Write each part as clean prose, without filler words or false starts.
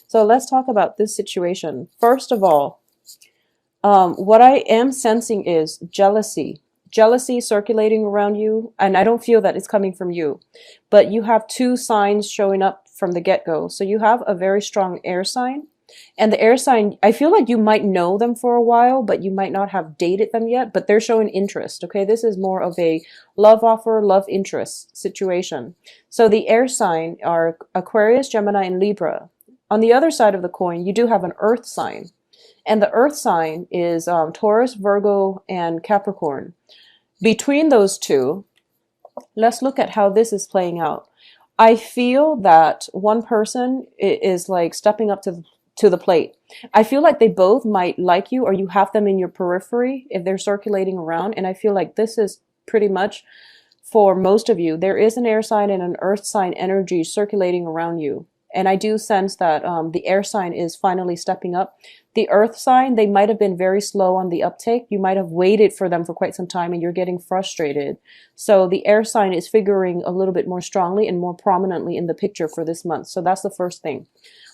So let's talk about this situation. First of all, what I am sensing is jealousy. Jealousy circulating around you, and I don't feel that it's coming from you, but you have two signs showing up from the get-go. So you have a very strong air sign, and the air sign, I feel like you might know them for a while, but you might not have dated them yet, but they're showing interest, okay? This is more of a love offer, love interest situation. So the air sign are Aquarius, Gemini, and Libra. On the other side of the coin, you do have an earth sign. And the earth sign is Taurus, Virgo, and Capricorn. Between those two, let's look at how this is playing out. I feel that one person is like stepping up to the plate. I feel like they both might like you, or you have them in your periphery if they're circulating around. And I feel like this is pretty much for most of you. There is an air sign and an earth sign energy circulating around you. And I do sense that the air sign is finally stepping up. The earth sign, they might have been very slow on the uptake. You might have waited for them for quite some time and you're getting frustrated. So the air sign is figuring a little bit more strongly and more prominently in the picture for this month. So that's the first thing.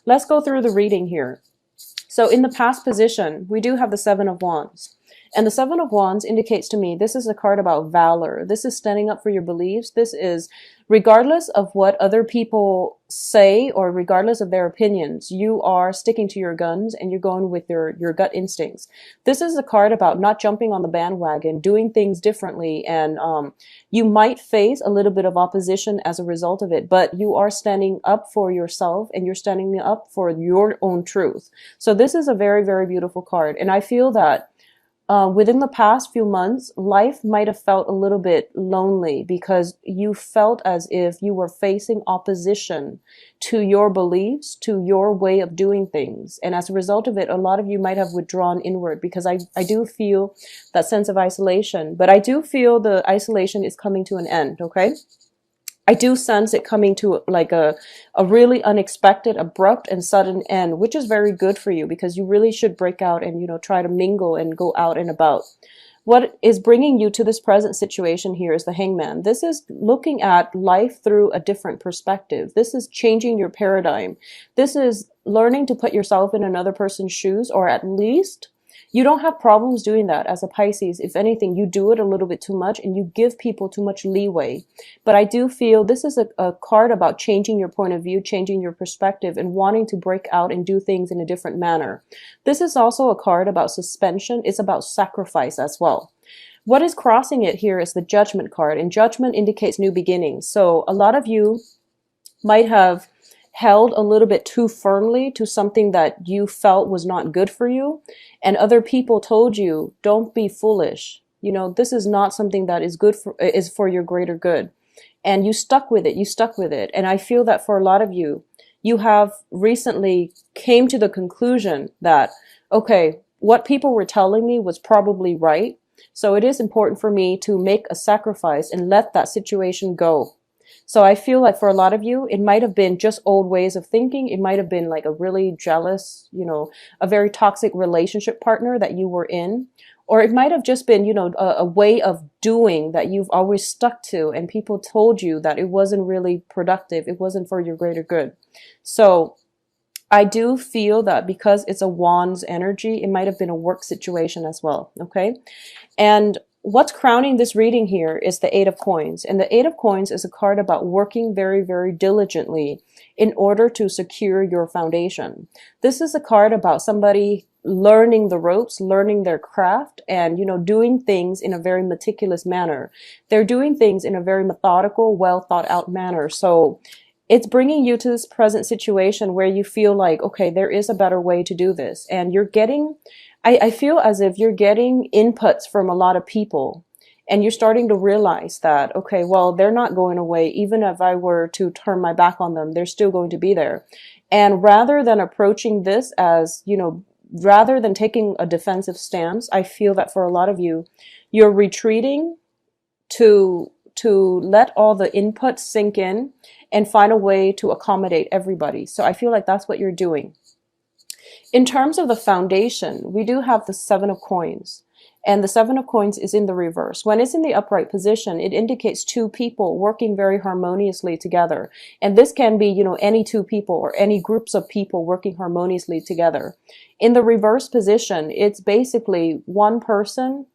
Let's go through the reading here. So in the past position, we do have the Seven of Wands. And the Seven of Wands indicates to me this is a card about valor. This is standing up for your beliefs. This is regardless of what other people say or regardless of their opinions, you are sticking to your guns and you're going with your gut instincts. This is a card about not jumping on the bandwagon, doing things differently, and you might face a little bit of opposition as a result of it, but you are standing up for yourself and you're standing up for your own truth. So this is a very, very beautiful card. And I feel that within the past few months, life might have felt a little bit lonely because you felt as if you were facing opposition to your beliefs, to your way of doing things. And as a result of it, a lot of you might have withdrawn inward because I do feel that sense of isolation. But I do feel the isolation is coming to an end, okay? I do sense it coming to like a really unexpected, abrupt, and sudden end, which is very good for you because you really should break out and, you know, try to mingle and go out and about. What is bringing you to this present situation here is the Hangman. This is looking at life through a different perspective. This is changing your paradigm. This is learning to put yourself in another person's shoes, or at least you don't have problems doing that as a Pisces. If anything, you do it a little bit too much and you give people too much leeway. But I do feel this is a card about changing your point of view, changing your perspective, and wanting to break out and do things in a different manner. This is also a card about suspension. It's about sacrifice as well. What is crossing it here is the Judgment card, and Judgment indicates new beginnings. So a lot of you might have held a little bit too firmly to something that you felt was not good for you, and other people told you, don't be foolish. You know, this is not something that is good is for your greater good. And you stuck with it. You stuck with it. And I feel that for a lot of you, you have recently came to the conclusion that, okay, what people were telling me was probably right. So it is important for me to make a sacrifice and let that situation go. So I feel like for a lot of you, it might have been just old ways of thinking. It might have been like a really jealous, you know, a very toxic relationship partner that you were in. Or it might have just been, you know, a way of doing that you've always stuck to, and people told you that it wasn't really productive. It wasn't for your greater good. So I do feel that because it's a Wands energy, it might have been a work situation as well. Okay. And what's crowning this reading here is the Eight of Coins. And the Eight of Coins is a card about working very, very diligently in order to secure your foundation. This is a card about somebody learning the ropes, learning their craft, and, you know, doing things in a very meticulous manner. They're doing things in a very methodical, well thought out manner. So it's bringing you to this present situation where you feel like, okay, there is a better way to do this. And you're getting, I feel as if you're getting inputs from a lot of people, and you're starting to realize that, okay, well, they're not going away. Even if I were to turn my back on them, they're still going to be there. And rather than approaching this as, you know, rather than taking a defensive stance, I feel that for a lot of you, you're retreating to let all the inputs sink in and find a way to accommodate everybody. So I feel like that's what you're doing. In terms of the foundation, we do have the Seven of Coins. And the Seven of Coins is in the reverse. When it's in the upright position, it indicates two people working very harmoniously together. And this can be, any two people or any groups of people working harmoniously together. In the reverse position, it's basically one person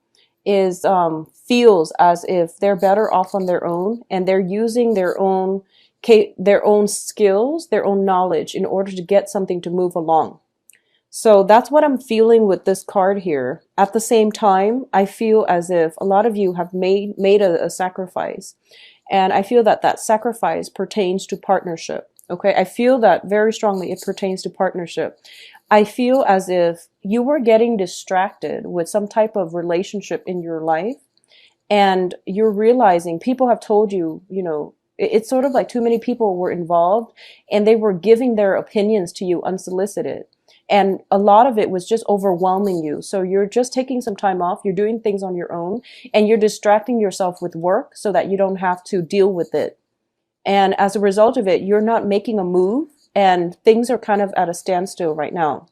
is feels as if they're better off on their own, and they're using their own skills, their own knowledge in order to get something to move along. So that's what I'm feeling with this card here. At the same time, I feel as if a lot of you have made a sacrifice. And I feel that that sacrifice pertains to partnership. Okay, I feel that very strongly it pertains to partnership. I feel as if you were getting distracted with some type of relationship in your life, and you're realizing people have told you, it's sort of like too many people were involved and they were giving their opinions to you unsolicited. And a lot of it was just overwhelming you. So you're just taking some time off. You're doing things on your own, and you're distracting yourself with work so that you don't have to deal with it. And as a result of it, you're not making a move, and things are kind of at a standstill right now.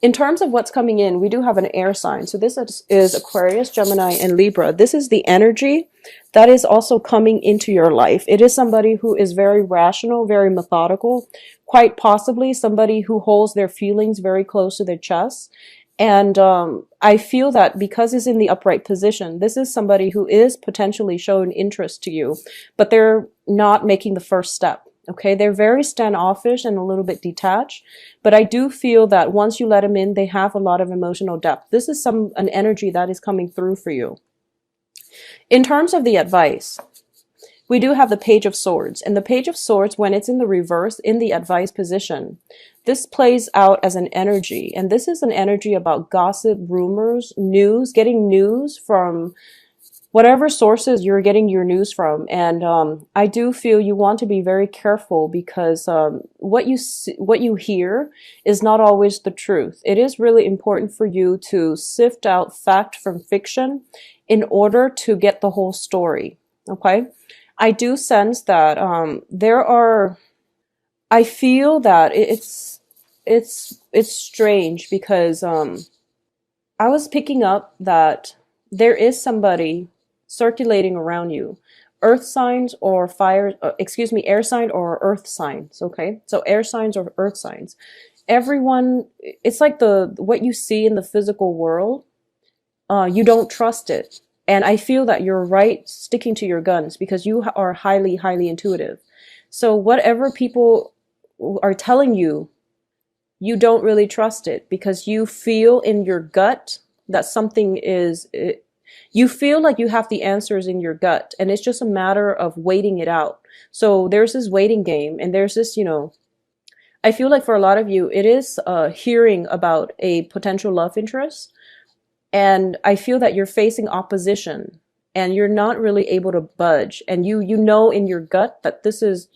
In terms of what's coming in, we do have an air sign. So this is Aquarius, Gemini, and Libra. This is the energy that is also coming into your life. It is somebody who is very rational, very methodical, quite possibly somebody who holds their feelings very close to their chest. And I feel that because it's in the upright position, this is somebody who is potentially showing interest to you, but they're not making the first step. Okay, they're very standoffish and a little bit detached, but I do feel that once you let them in, they have a lot of emotional depth. This is an energy that is coming through for you. In terms of the advice, we do have the Page of Swords, and the Page of Swords, when it's in the reverse, in the advice position, this plays out as an energy, and this is an energy about gossip, rumors, news, getting news from whatever sources you're getting your news from. And I do feel you want to be very careful, because what you hear is not always the truth. It is really important for you to sift out fact from fiction in order to get the whole story. Okay, I do sense that I feel that it's strange, because I was picking up that there is somebody circulating around you, earth signs or air sign or earth signs. Okay, so air signs or earth signs, everyone, it's like what you see in the physical world, you don't trust it. And I feel that you're right sticking to your guns, because you are highly intuitive. So whatever people are telling you, you don't really trust it, because you feel in your gut that something you feel like you have the answers in your gut, and it's just a matter of waiting it out. So there's this waiting game, and there's this, I feel like for a lot of you, it is hearing about a potential love interest, and I feel that you're facing opposition, and you're not really able to budge, and you know in your gut that this is,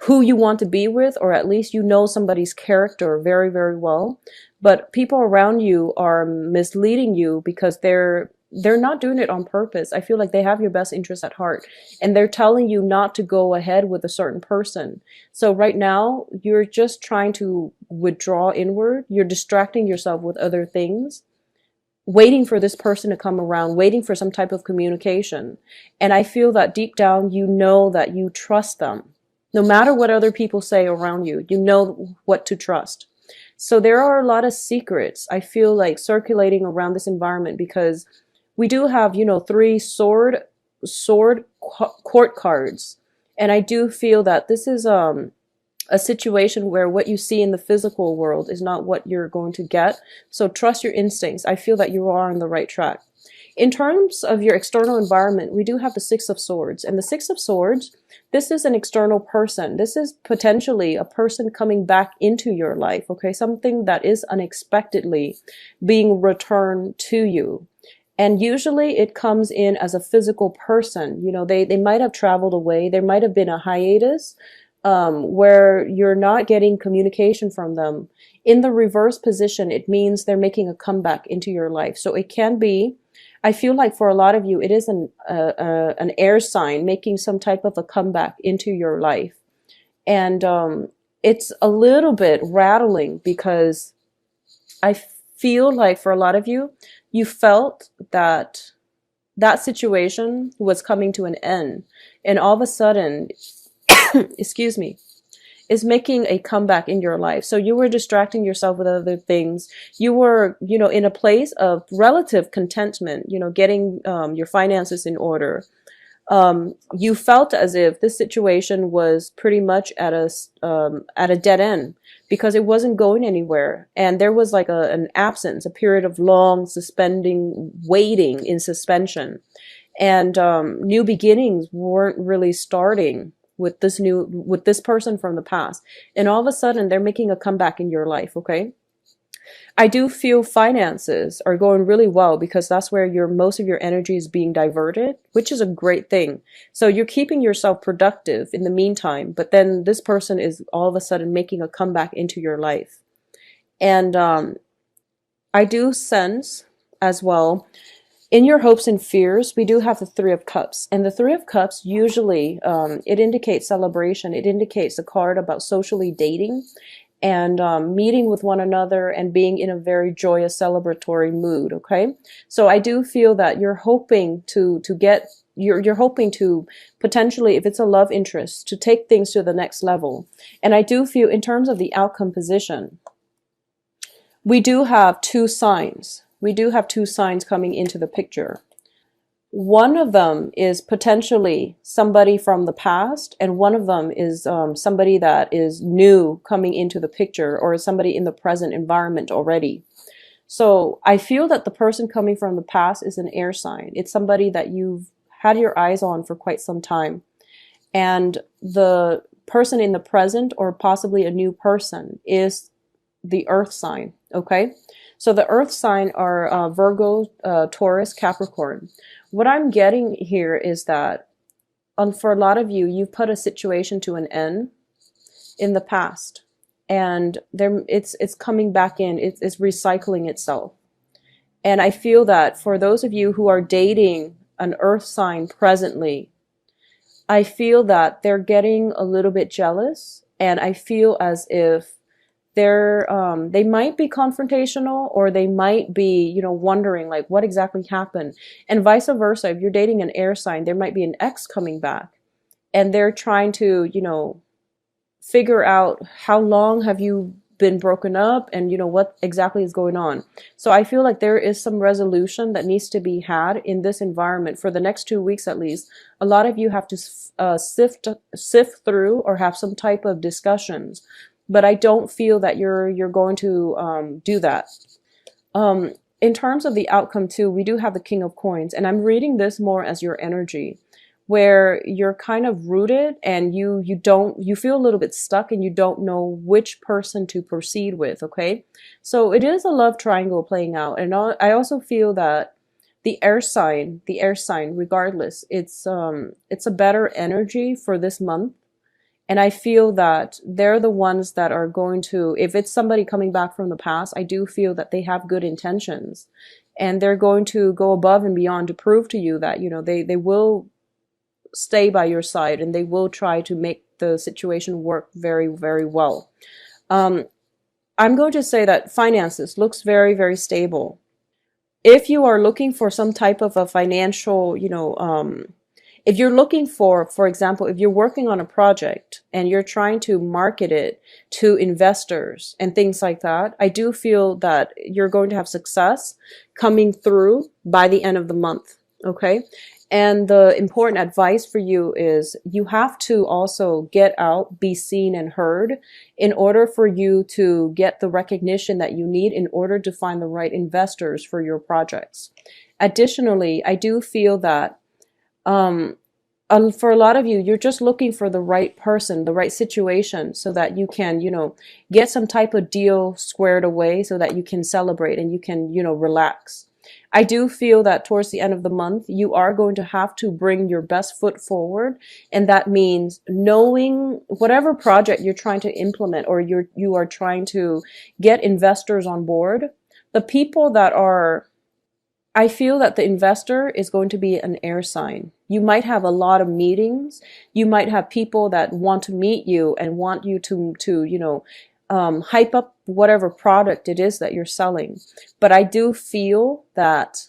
who you want to be with, or at least somebody's character very, very well. But people around you are misleading you, because they're not doing it on purpose. I feel like they have your best interest at heart, and they're telling you not to go ahead with a certain person. So right now, you're just trying to withdraw inward. You're distracting yourself with other things, waiting for this person to come around, waiting for some type of communication. And I feel that deep down, you know that you trust them. No matter what other people say around you, you know what to trust. So there are a lot of secrets, I feel like, circulating around this environment, because we do have, 3 sword court cards. And I do feel that this is a situation where what you see in the physical world is not what you're going to get. So trust your instincts. I feel that you are on the right track. In terms of your external environment, we do have the Six of Swords. And the Six of Swords, this is an external person. This is potentially a person coming back into your life, okay? Something that is unexpectedly being returned to you. And usually it comes in as a physical person. They might have traveled away. There might have been a hiatus where you're not getting communication from them. In the reverse position, it means they're making a comeback into your life. So it can be, I feel like for a lot of you, it is an air sign making some type of a comeback into your life. And it's a little bit rattling, because I feel like for a lot of you, you felt that that situation was coming to an end. And all of a sudden, excuse me, is making a comeback in your life. So you were distracting yourself with other things. You were, in a place of relative contentment, getting your finances in order. You felt as if this situation was pretty much at a dead end because it wasn't going anywhere. And there was like an absence, a period of long suspending, waiting in suspension. And new beginnings weren't really starting with this person from the past. And all of a sudden they're making a comeback in your life, okay? I do feel finances are going really well because that's where most of your energy is being diverted, which is a great thing. So you're keeping yourself productive in the meantime, but then this person is all of a sudden making a comeback into your life. And I do sense as well, in your hopes and fears, we do have the Three of Cups. And the Three of Cups, usually, it indicates celebration. It indicates a card about socially dating and meeting with one another and being in a very joyous, celebratory mood, okay? So I do feel that you're hoping you're hoping to potentially, if it's a love interest, to take things to the next level. And I do feel in terms of the outcome position, we do have two signs. We do have two signs coming into the picture. One of them is potentially somebody from the past, and one of them is somebody that is new coming into the picture, or somebody in the present environment already. So I feel that the person coming from the past is an air sign. It's somebody that you've had your eyes on for quite some time. And the person in the present, or possibly a new person, is the earth sign, okay? So the earth sign are Virgo, Taurus, Capricorn. What I'm getting here is that for a lot of you, you've put a situation to an end in the past, and it's coming back in. It's recycling itself. And I feel that for those of you who are dating an earth sign presently, I feel that they're getting a little bit jealous, and I feel as if they might be confrontational, or they might be, wondering like what exactly happened. And vice versa, if you're dating an air sign, there might be an ex coming back, and they're trying to, figure out how long have you been broken up, and what exactly is going on. So I feel like there is some resolution that needs to be had in this environment for the next 2 weeks at least. A lot of you have to sift through or have some type of discussions. But I don't feel that you're going to do that. In terms of the outcome too, we do have the King of Coins, and I'm reading this more as your energy, where you're kind of rooted and you feel a little bit stuck and you don't know which person to proceed with, okay? So it is a love triangle playing out. And I also feel that the air sign, regardless, it's a better energy for this month. And I feel that they're the ones that are going to, if it's somebody coming back from the past, I do feel that they have good intentions. And they're going to go above and beyond to prove to you that, they will stay by your side, and they will try to make the situation work very, very well. I'm going to say that finances looks very, very stable. If you are looking for some type of a financial, if you're looking for example, if you're working on a project and you're trying to market it to investors and things like that, I do feel that you're going to have success coming through by the end of the month, okay? And the important advice for you is you have to also get out, be seen and heard in order for you to get the recognition that you need in order to find the right investors for your projects. Additionally, I do feel that for a lot of you, you're just looking for the right person, the right situation, so that you can, get some type of deal squared away so that you can celebrate and you can, relax. I do feel that towards the end of the month, you are going to have to bring your best foot forward. And that means knowing whatever project you're trying to implement, or you are trying to get investors on board, the people that are, I feel that the investor is going to be an air sign. You might have a lot of meetings. You might have people that want to meet you and want you to hype up whatever product it is that you're selling. But I do feel that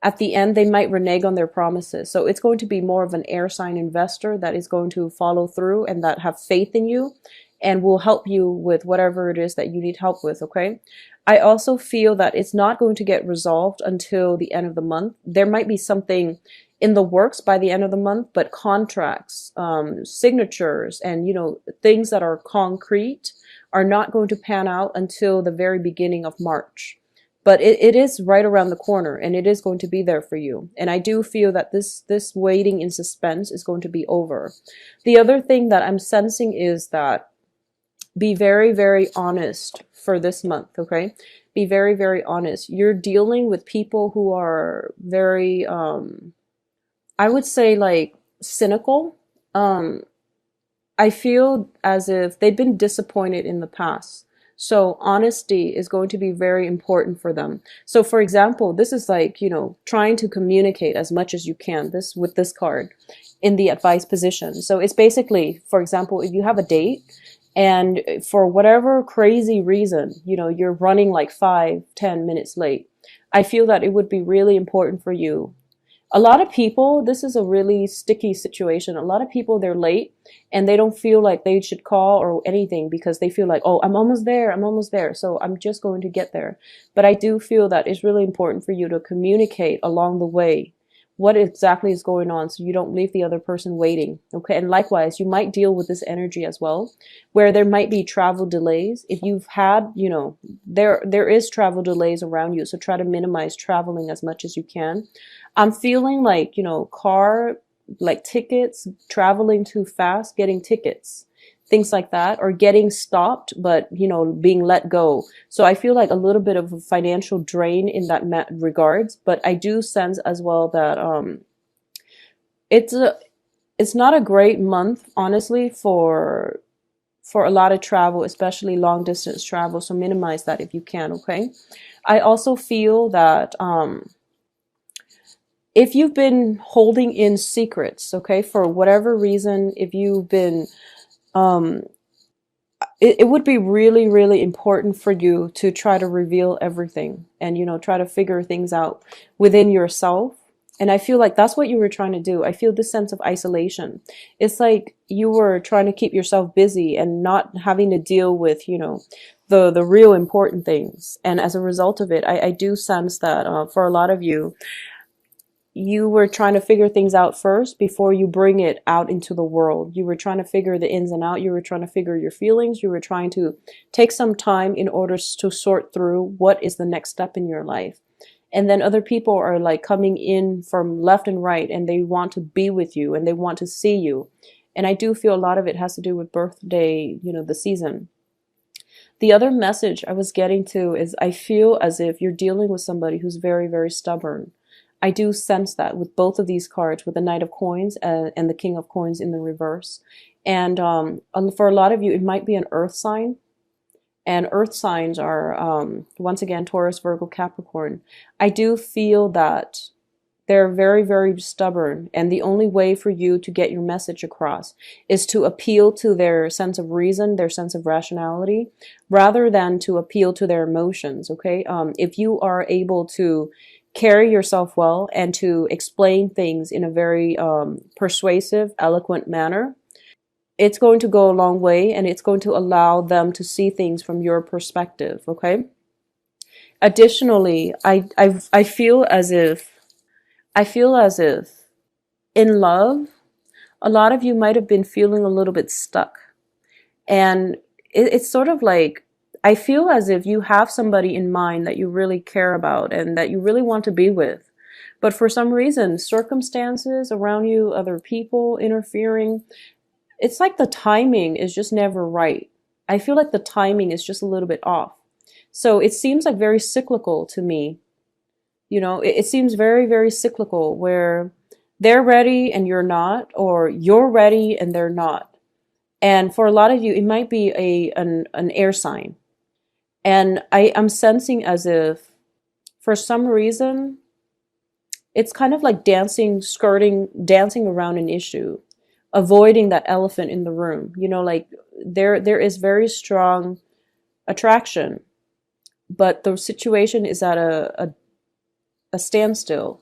at the end, they might renege on their promises. So it's going to be more of an air sign investor that is going to follow through and that have faith in you and will help you with whatever it is that you need help with, okay? I also feel that it's not going to get resolved until the end of the month. There might be something in the works by the end of the month, but contracts, signatures, and, you know, things that are concrete are not going to pan out until the very beginning of March. But it is right around the corner and it is going to be there for you. And I do feel that this waiting in suspense is going to be over. The other thing that I'm sensing is that be very, very honest for this month, okay? Be very, very honest. You're dealing with people who are very, I would say like cynical. I feel as if they've been disappointed in the past. So honesty is going to be very important for them. So for example, this is like, you know, trying to communicate as much as you can this with this card in the advice position. So it's basically, for example, if you have a date and for whatever crazy reason, you know, you're running like 5-10 minutes late, I feel that it would be really important for you. A lot of people, this is a really sticky situation. A lot of people, they're late and they don't feel like they should call or anything because they feel like, oh, I'm almost there. I'm almost there. So I'm just going to get there. But I do feel that it's really important for you to communicate along the way what exactly is going on so you don't leave the other person waiting. Okay. And likewise, you might deal with this energy as well, where there might be travel delays. If you've had, you know, there is travel delays around you. So try to minimize traveling as much as you can. I'm feeling like, you know, car, like tickets, traveling too fast, getting tickets, things like that, or getting stopped, but, you know, being let go. So I feel like a little bit of a financial drain in that regards, but I do sense as well that, it's not a great month, honestly, for a lot of travel, especially long distance travel. So minimize that if you can. Okay. I also feel that, if you've been holding in secrets, okay, for whatever reason, if you've been, it would be really, really important for you to try to reveal everything and, you know, try to figure things out within yourself. And I feel like that's what you were trying to do. I feel this sense of isolation. It's like you were trying to keep yourself busy and not having to deal with, you know, the real important things. And as a result of it, I do sense that for a lot of you, you were trying to figure things out first before you bring it out into the world. You were trying to figure the ins and out. You were trying to figure your feelings. You were trying to take some time in order to sort through what is the next step in your life. And then other people are like coming in from left and right and they want to be with you and they want to see you. And I do feel a lot of it has to do with birthday, you know, the season. The other message I was getting to is I feel as if you're dealing with somebody who's very, very stubborn. I do sense that with both of these cards, with the Knight of Coins and the King of Coins in the reverse. And for a lot of you, it might be an earth sign. And earth signs are, once again, Taurus, Virgo, Capricorn. I do feel that they're very, very stubborn. And the only way for you to get your message across is to appeal to their sense of reason, their sense of rationality, rather than to appeal to their emotions, okay? If you are able to carry yourself well and to explain things in a very persuasive, eloquent manner, it's going to go a long way and it's going to allow them to see things from your perspective, okay? Additionally, I feel as if in love, a lot of you might have been feeling a little bit stuck. And it's sort of like, I feel as if you have somebody in mind that you really care about and that you really want to be with. But for some reason, circumstances around you, other people interfering, it's like the timing is just never right. I feel like the timing is just a little bit off. So it seems like very cyclical to me. You know, it seems very, very cyclical where they're ready and you're not, or you're ready and they're not. And for a lot of you, it might be an air sign. And I'm sensing as if for some reason, it's kind of like dancing around an issue, avoiding that elephant in the room, you know, like there is very strong attraction, but the situation is at a standstill,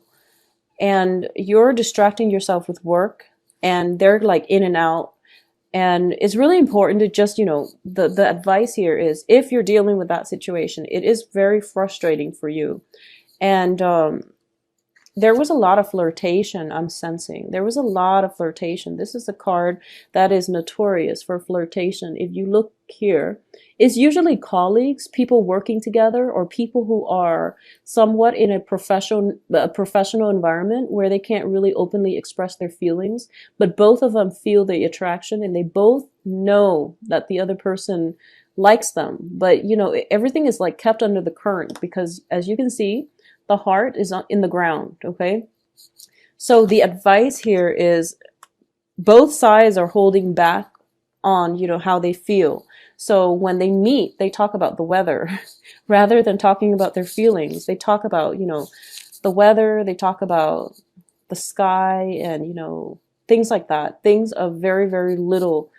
and you're distracting yourself with work, and they're like in and out. And it's really important to just, the advice here is, if you're dealing with that situation, it is very frustrating for you. And there was a lot of flirtation, I'm sensing. There was a lot of flirtation. This is a card that is notorious for flirtation. If you look here, it's usually colleagues, people working together, or people who are somewhat in a professional environment where they can't really openly express their feelings, but both of them feel the attraction and they both know that the other person likes them. But, everything is like kept under the current, because as you can see, the heart is in the ground, okay? So the advice here is, both sides are holding back on, how they feel. So when they meet, they talk about the weather rather than talking about their feelings. They talk about, the weather, they talk about the sky and, things like that, things of very, very little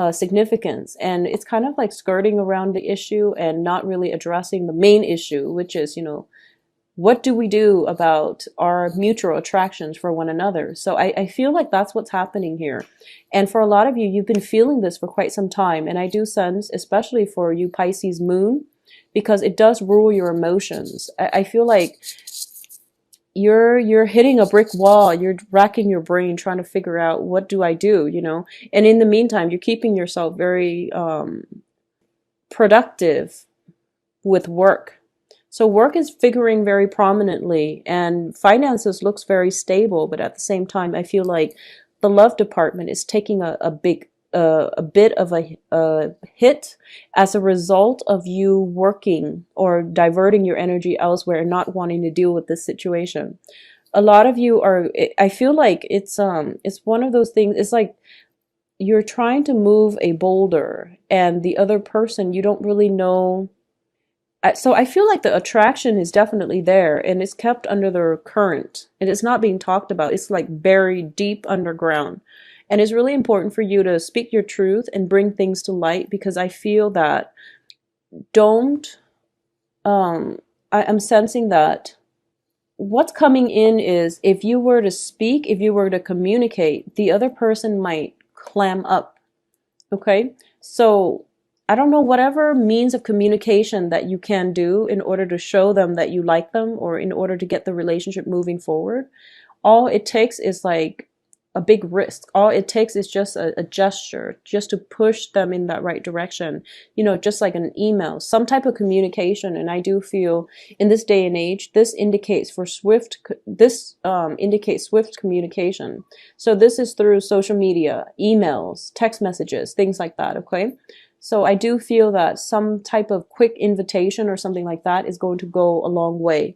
significance. And it's kind of like skirting around the issue and not really addressing the main issue, which is, what do we do about our mutual attractions for one another? So I feel like that's what's happening here. And for a lot of you, you've been feeling this for quite some time. And I do sense, especially for you Pisces moon, because it does rule your emotions. I feel like you're hitting a brick wall. You're racking your brain trying to figure out, what do I do, And in the meantime, you're keeping yourself very productive with work. So work is figuring very prominently, and finances looks very stable, but at the same time, I feel like the love department is taking a bit of a hit as a result of you working or diverting your energy elsewhere and not wanting to deal with this situation. A lot of you are, I feel like it's one of those things, it's like you're trying to move a boulder and the other person, you don't really know. So I feel like the attraction is definitely there, and it's kept under the current, and it's not being talked about. It's like buried deep underground. And it's really important for you to speak your truth and bring things to light, because I feel that I'm sensing that what's coming in is, if you were to speak, if you were to communicate, the other person might clam up. Okay? So I don't know, whatever means of communication that you can do in order to show them that you like them, or in order to get the relationship moving forward, all it takes is like a big risk. All it takes is just a gesture, just to push them in that right direction, just like an email, some type of communication. And I do feel in this day and age, this indicates swift communication. So this is through social media, emails, text messages, things like that, okay? So I do feel that some type of quick invitation or something like that is going to go a long way.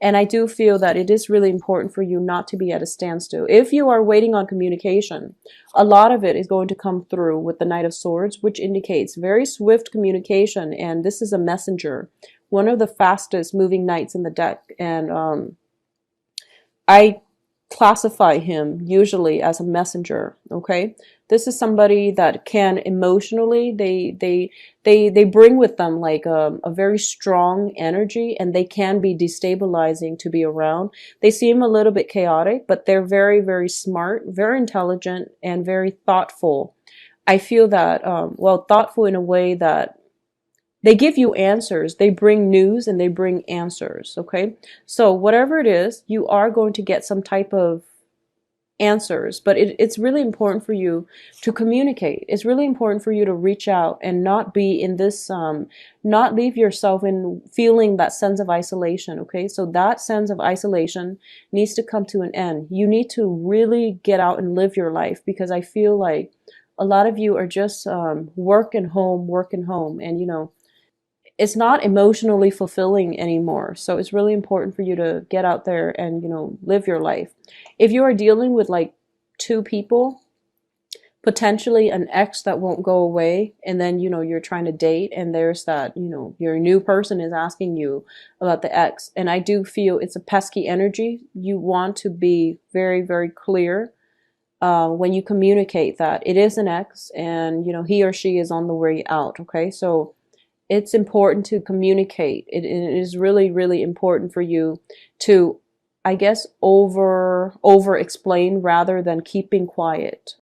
And I do feel that it is really important for you not to be at a standstill. If you are waiting on communication, a lot of it is going to come through with the Knight of Swords, which indicates very swift communication. And this is a messenger, one of the fastest moving knights in the deck. And I classify him usually as a messenger, okay? This is somebody that can emotionally, they bring with them like a very strong energy, and they can be destabilizing to be around. They seem a little bit chaotic, but they're very, very smart, very intelligent, and very thoughtful. I feel that, thoughtful in a way that they give you answers. They bring news and they bring answers, okay? So whatever it is, you are going to get some type of answers, but it's really important for you to communicate. It's really important for you to reach out and not be in this, not leave yourself in feeling that sense of isolation, okay? So that sense of isolation needs to come to an end. You need to really get out and live your life, because I feel like a lot of you are just work and home, and it's not emotionally fulfilling anymore. So it's really important for you to get out there and, live your life. If you are dealing with like two people, potentially an ex that won't go away, and then, you're trying to date, and there's that, your new person is asking you about the ex. And I do feel it's a pesky energy. You want to be very, very clear when you communicate that it is an ex and, you know, he or she is on the way out. Okay. So it's important to communicate. It is really, really important for you to, I guess, over explain rather than keeping quiet.